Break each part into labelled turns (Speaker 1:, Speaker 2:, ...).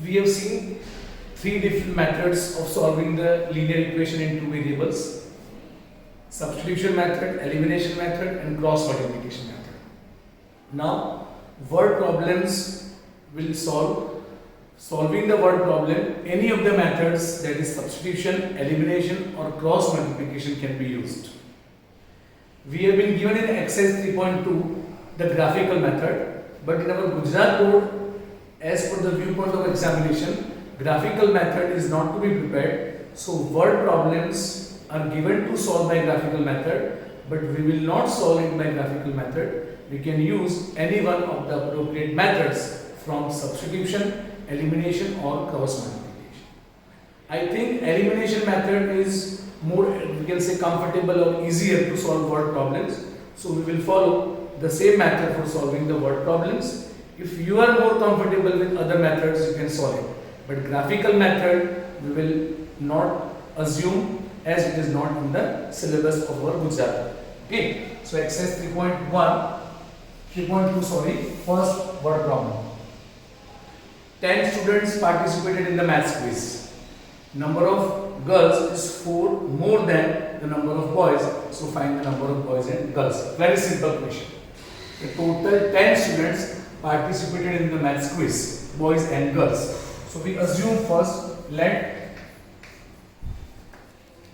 Speaker 1: we have seen three different methods of solving the linear equation in two variables: substitution method, elimination method, and cross multiplication method. Now, word problems will solving the word problem. Any of the methods, that is substitution, elimination, or cross multiplication, can be used. We have been given in exercise 3.2 the graphical method, but in our Gujarat board, as per the viewpoint of examination, graphical method is not to be prepared. So word problems are given to solve by graphical method, but we will not solve it by graphical method. We can use any one of the appropriate methods from substitution, elimination, or cross multiplication. I think elimination method is more, we can say, comfortable or easier to solve word problems. So we will follow the same method for solving the word problems. If you are more comfortable with other methods, you can solve it. But graphical method we will not assume, as it is not in the syllabus of our Gujarat. Okay. So exercise 3.2, first word problem. 10 students participated in the maths quiz. Number of girls is 4 more than the number of boys. So find the number of boys and girls. Very simple question. The total 10 students participated in the maths quiz, boys and girls. So we assume first, let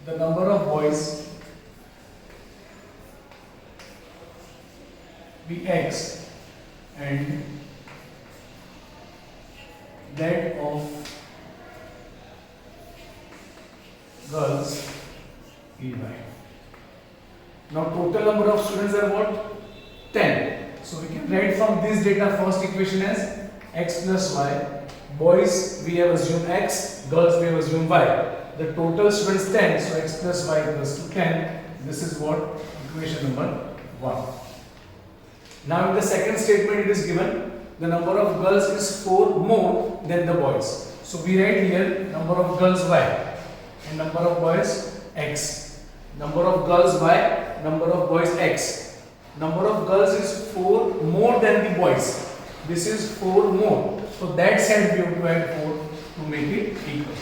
Speaker 1: the number of boys be x and that of girls e y. Now total number of students are what? 10. So we can write from this data first equation as x plus y. Boys we have assumed x, girls we have assumed y. The total students 10, so x plus y equals to 10. This is what equation number 1. Now in the second statement it is given the number of girls is 4 more than the boys. So we write here number of girls y and number of boys x. Number of girls y, number of boys x. Number of girls is 4 more than the boys. This is 4 more. So that side we have to add 4 to make it equal.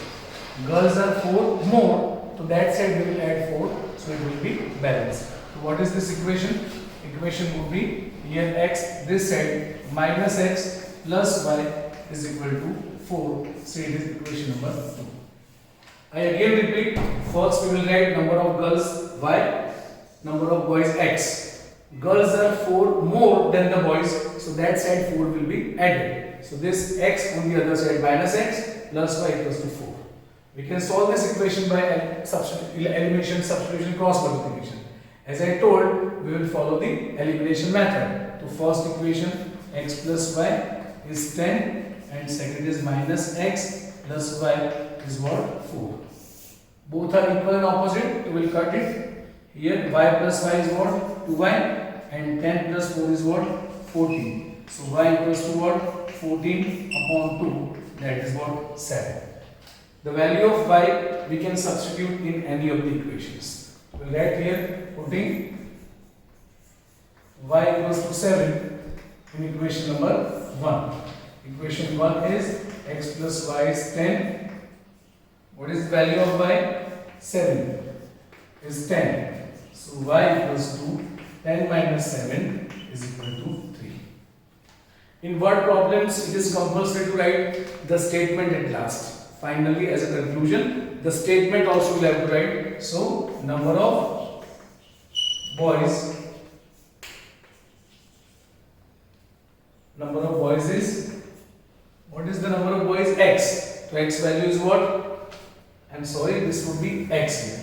Speaker 1: Girls are 4 more. So that side we will add 4. So it will be balanced. So what is this equation? Equation would be here x, this side minus x plus y is equal to 4. So it is equation number 2. I again repeat. First we will write number of girls y, number of boys x. Girls are 4 more than the boys, so that side 4 will be added. So this x on the other side minus x plus y equals to 4. We can solve this equation by elimination, substitution, cross multiplication. As I told, we will follow the elimination method. To first equation, x plus y is 10 and second is minus x plus y is what? 4. Both are equal and opposite, we will cut it. Here y plus y is what? 2y and 10 plus 4 is what? 14. So y equals to what? 14 upon 2, that is what? 7. The value of y we can substitute in any of the equations. We will write here putting y equals to 7 in equation number 1. Equation 1 is x plus y is 10. What is the value of y? 7 is 10. So y equals to 10 minus 7 is equal to 3. In word problems, it is compulsory to write the statement at last. Finally, as a conclusion, the statement also will have to write. So, number of boys is, what is the number of boys? X. So, x value is what? I am sorry, this would be x here.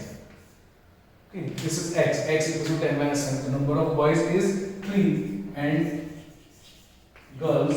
Speaker 1: Okay, this is x. X equals to 10 minus 7. The number of boys is 3 and girls